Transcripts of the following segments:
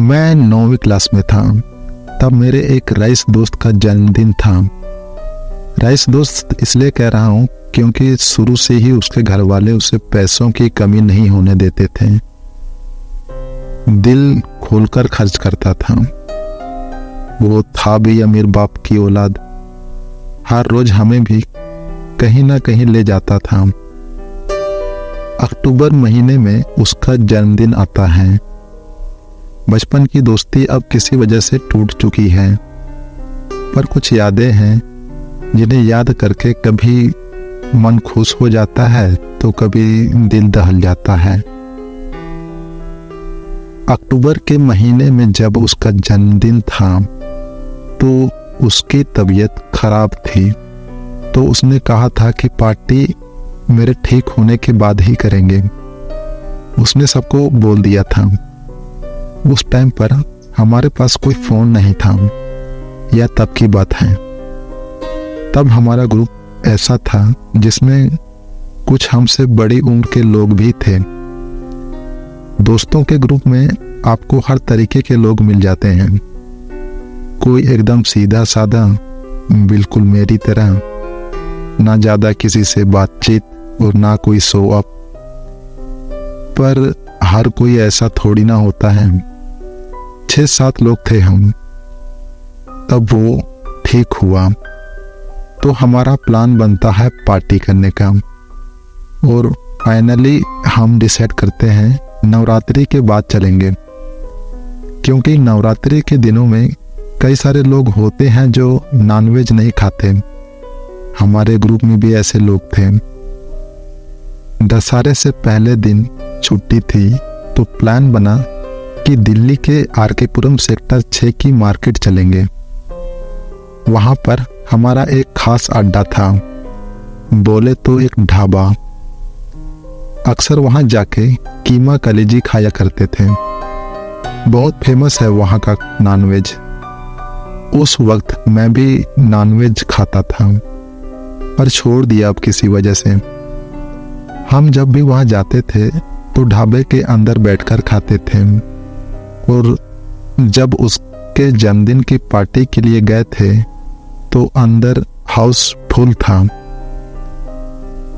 मैं 9वीं क्लास में था। तब मेरे एक रईस दोस्त का जन्मदिन था। रईस दोस्त इसलिए कह रहा हूँ क्योंकि शुरू से ही उसके घर वाले उसे पैसों की कमी नहीं होने देते थे। दिल खोलकर खर्च करता था। वो था भी अमीर बाप की औलाद। हर रोज हमें भी कहीं ना कहीं ले जाता था। अक्टूबर महीने में उसका जन्मदिन आता है। बचपन की दोस्ती अब किसी वजह से टूट चुकी है, पर कुछ यादें हैं जिन्हें याद करके कभी मन खुश हो जाता है तो कभी दिल दहल जाता है। अक्टूबर के महीने में जब उसका जन्मदिन था तो उसकी तबीयत खराब थी, तो उसने कहा था कि पार्टी मेरे ठीक होने के बाद ही करेंगे। उसने सबको बोल दिया था। उस टाइम पर हमारे पास कोई फोन नहीं था, यह तब की बात है। तब हमारा ग्रुप ऐसा था जिसमें कुछ हमसे बड़ी उम्र के लोग भी थे। दोस्तों के ग्रुप में आपको हर तरीके के लोग मिल जाते हैं। कोई एकदम सीधा साधा, बिल्कुल मेरी तरह, ना ज्यादा किसी से बातचीत और ना कोई शो अप। पर हर कोई ऐसा थोड़ी ना होता है। 6-7 लोग थे हम। तब वो ठीक हुआ तो हमारा प्लान बनता है पार्टी करने का, और फाइनली हम डिसाइड करते हैं नवरात्रि के बाद चलेंगे, क्योंकि नवरात्रि के दिनों में कई सारे लोग होते हैं जो नॉनवेज नहीं खाते। हमारे ग्रुप में भी ऐसे लोग थे। दशहरे से पहले दिन छुट्टी थी तो प्लान बना कि दिल्ली के आरकेपुरम सेक्टर 6 की मार्केट चलेंगे। वहां पर हमारा एक खास अड्डा था, बोले तो एक ढाबा। अक्सर वहां जाके कीमा कलेजी खाया करते थे। बहुत फेमस है वहां का नॉनवेज। उस वक्त मैं भी नॉनवेज खाता था, पर छोड़ दिया अब किसी वजह से। हम जब भी वहां जाते थे तो ढाबे के अंदर बैठकर खाते थे, और जब उसके जन्मदिन की पार्टी के लिए गए थे तो अंदर हाउस फुल था।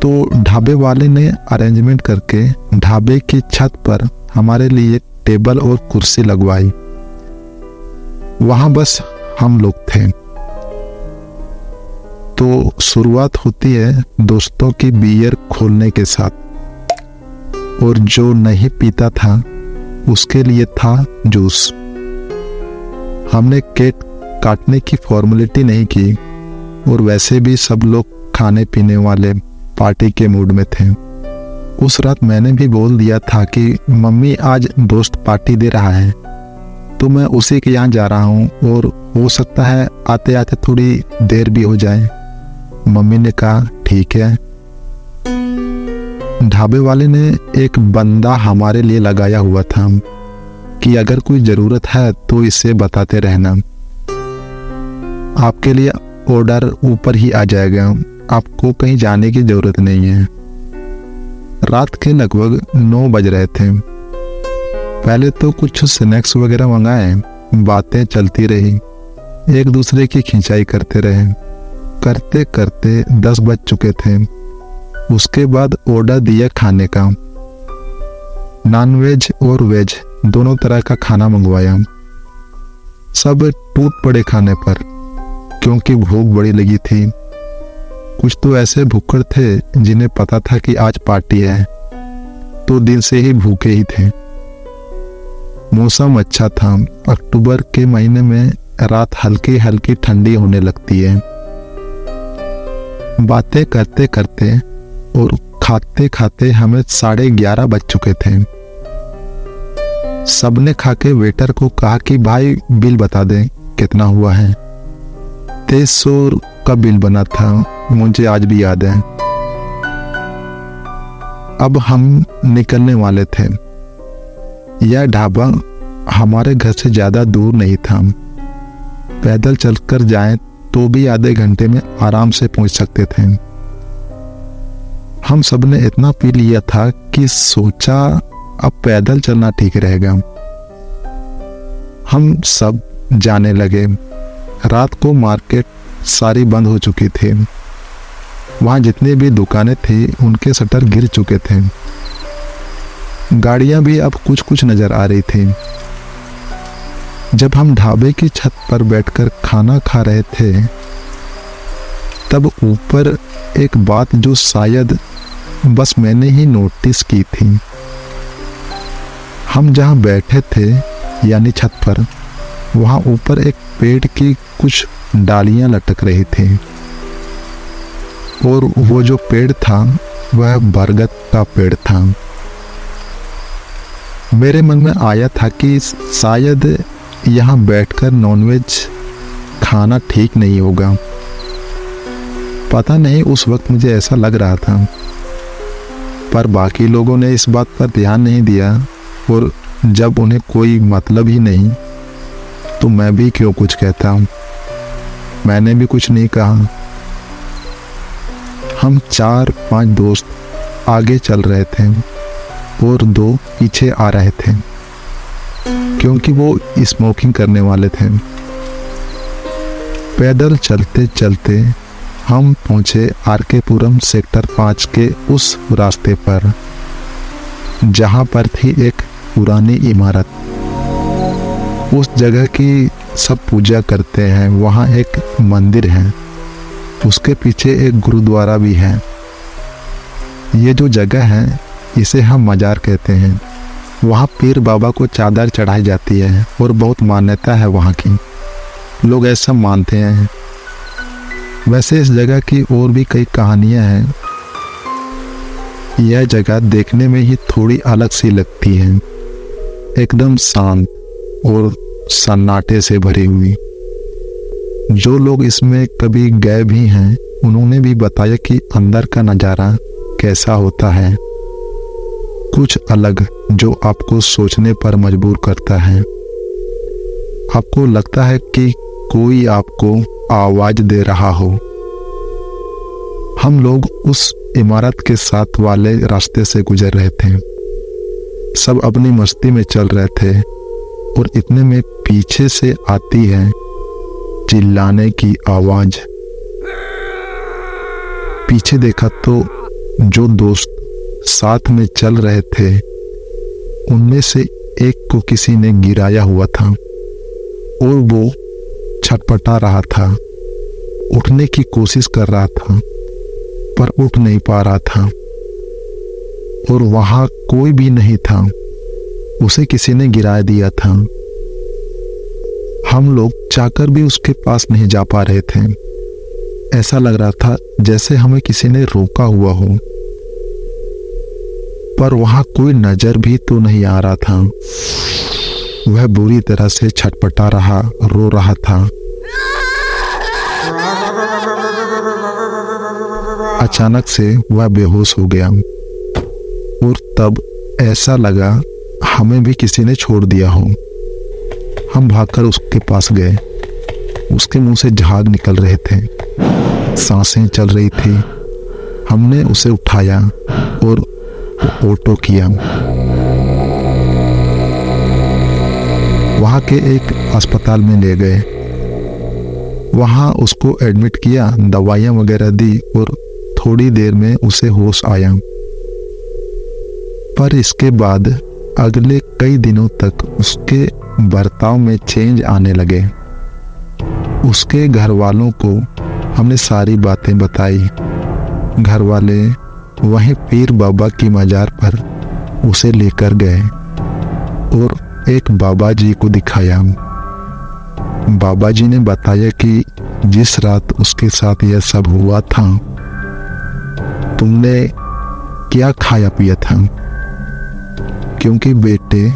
तो ढाबे वाले ने अरेंजमेंट करके ढाबे की छत पर हमारे लिए टेबल और कुर्सी लगवाई। वहां बस हम लोग थे। तो शुरुआत होती है दोस्तों की बियर खोलने के साथ, और जो नहीं पीता था उसके लिए था जूस। हमने केक काटने की फॉर्मेलिटी नहीं की, और वैसे भी सब लोग खाने पीने वाले पार्टी के मूड में थे। उस रात मैंने भी बोल दिया था कि मम्मी आज दोस्त पार्टी दे रहा है तो मैं उसी के यहाँ जा रहा हूँ, और हो सकता है आते आते थोड़ी देर भी हो जाए। मम्मी ने कहा ठीक है। ढाबे वाले ने एक बंदा हमारे लिए लगाया हुआ था कि अगर कोई जरूरत है तो इसे बताते रहना, आपके लिए ऑर्डर ऊपर ही आ जाएगा, आपको कहीं जाने की जरूरत नहीं है। रात के लगभग 9 बज रहे थे। पहले तो कुछ स्नैक्स वगैरह मंगाए, बातें चलती रही, एक दूसरे की खिंचाई करते रहे। करते करते 10 बज चुके थे। उसके बाद ऑर्डर दिया खाने का। नॉनवेज और वेज दोनों तरह का खाना मंगवाया। सब टूट पड़े खाने पर, क्योंकि भूख बड़ी लगी थी। कुछ तो ऐसे भूखड़ थे जिन्हें पता था कि आज पार्टी है, तो दिन से ही भूखे ही थे। मौसम अच्छा था। अक्टूबर के महीने में रात हल्की हल्की ठंडी होने लगती है। बातें करते करते और खाते खाते हमें 11:30 बज चुके थे। सबने खाके वेटर को कहा कि भाई बिल बता दे कितना हुआ है। 2300 का बिल बना था, मुझे आज भी याद है। अब हम निकलने वाले थे। यह ढाबा हमारे घर से ज्यादा दूर नहीं था। पैदल चलकर जाएं तो भी आधे घंटे में आराम से पहुंच सकते थे। हम सबने इतना पी लिया था कि सोचा अब पैदल चलना ठीक रहेगा। हम सब जाने लगे। रात को मार्केट सारी बंद हो चुकी थी। वहाँ जितनी भी दुकानें थी उनके शटर गिर चुके थे। गाड़ियाँ भी अब कुछ कुछ नज़र आ रही थी। जब हम ढाबे की छत पर बैठकर खाना खा रहे थे तब ऊपर एक बात जो शायद बस मैंने ही नोटिस की थी। हम जहाँ बैठे थे यानी छत पर, वहाँ ऊपर एक पेड़ की कुछ डालियाँ लटक रही थी और वो जो पेड़ था वह बरगद का पेड़ था। मेरे मन में आया था कि शायद यहाँ बैठकर नॉनवेज खाना ठीक नहीं होगा। पता नहीं उस वक्त मुझे ऐसा लग रहा था, पर बाकी लोगों ने इस बात पर ध्यान नहीं दिया और जब उन्हें कोई मतलब ही नहीं तो मैं भी क्यों कुछ कहता। मैंने भी कुछ नहीं कहा। हम 4-5 दोस्त आगे चल रहे थे और 2 पीछे आ रहे थे क्योंकि वो स्मोकिंग करने वाले थे। पैदल चलते चलते हम पहुंचे आरकेपुरम सेक्टर 5 के उस रास्ते पर जहां पर थी एक पुरानी इमारत। उस जगह की सब पूजा करते हैं। वहाँ एक मंदिर है, उसके पीछे एक गुरुद्वारा भी है। ये जो जगह है इसे हम मजार कहते हैं। वहाँ पीर बाबा को चादर चढ़ाई जाती है और बहुत मान्यता है वहाँ की, लोग ऐसा मानते हैं। वैसे इस जगह की और भी कई कहानियाँ हैं। यह जगह देखने में ही थोड़ी अलग सी लगती है, एकदम शांत और सन्नाटे से भरी हुई। जो लोग इसमें कभी गए भी हैं उन्होंने भी बताया कि अंदर का नज़ारा कैसा होता है, कुछ अलग, जो आपको सोचने पर मजबूर करता है। आपको लगता है कि कोई आपको आवाज दे रहा हो। हम लोग उस इमारत के साथ वाले रास्ते से गुजर रहे थे। सब अपनी मस्ती में चल रहे थे और इतने में पीछे से आती है चिल्लाने की आवाज। पीछे देखा तो जो दोस्त साथ में चल रहे थे उनमें से एक को किसी ने गिराया हुआ था और वो छटपटा रहा था, उठने की कोशिश कर रहा था पर उठ नहीं पा रहा था और वहां कोई भी नहीं था, उसे किसी ने गिरा दिया था। हम लोग चाहकर भी उसके पास नहीं जा पा रहे थे। ऐसा लग रहा था जैसे हमें किसी ने रोका हुआ हो, पर वहां कोई नजर भी तो नहीं आ रहा था। वह बुरी तरह से छटपटा रहा, रो रहा था। अचानक से वह बेहोश हो गया और तब ऐसा लगा हमें भी किसी ने छोड़ दिया हो। हम भागकर उसके पास गए। उसके मुंह से झाग निकल रहे थे, सांसें चल रही थी। हमने उसे उठाया और ऑटो किया। वहां के एक अस्पताल में ले गए। वहां उसको एडमिट किया, दवाइयां वगैरह दी और थोड़ी देर में उसे होश आया। पर इसके बाद अगले कई दिनों तक उसके बर्ताव में चेंज आने लगे। उसके घर वालों को हमने सारी बातें बताई। घर वाले वहीं पीर बाबा की मजार पर उसे लेकर गए और एक बाबा जी को दिखाया। बाबा जी ने बताया कि जिस रात उसके साथ यह सब हुआ था, तुमने क्या खाया पिया था, क्योंकि बेटे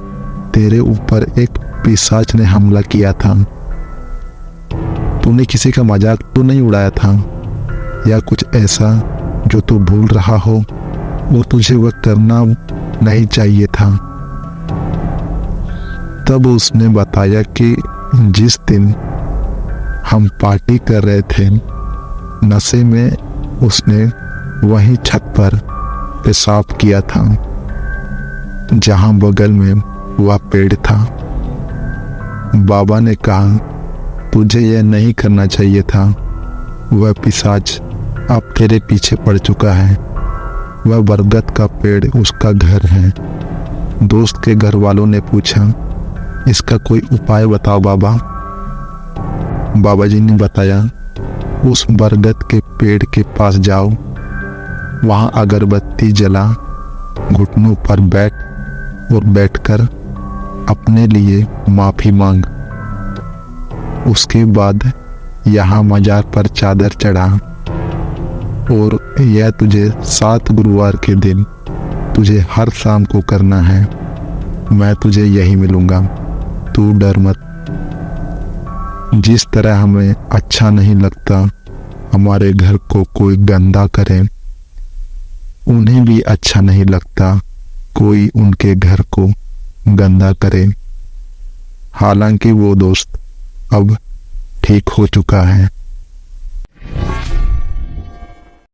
तेरे ऊपर एक पिशाच ने हमला किया था। तूने किसी का मजाक तो नहीं उड़ाया था या कुछ ऐसा जो तू भूल रहा हो, वो तुझे वह करना नहीं चाहिए था। तब उसने बताया कि जिस दिन हम पार्टी कर रहे थे, नशे में उसने वहीं छत पर पेशाब किया था जहां बगल में वह पेड़ था। बाबा ने कहा, तुझे यह नहीं करना चाहिए था। वह पिशाच अब तेरे पीछे पड़ चुका है। वह बरगद का पेड़ उसका घर है। दोस्त के घर वालों ने पूछा, इसका कोई उपाय बताओ बाबा। बाबा जी ने बताया, उस बरगद के पेड़ के पास जाओ, वहां अगरबत्ती जला, घुटनों पर बैठ और बैठकर अपने लिए माफी मांग। उसके बाद यहाँ मजार पर चादर चढ़ा और यह तुझे 7 गुरुवार के दिन तुझे हर शाम को करना है। मैं तुझे यही मिलूंगा, तू डर मत। जिस तरह हमें अच्छा नहीं लगता हमारे घर को कोई गंदा करे, उन्हें भी अच्छा नहीं लगता कोई उनके घर को गंदा करे। हालांकि वो दोस्त अब ठीक हो चुका है।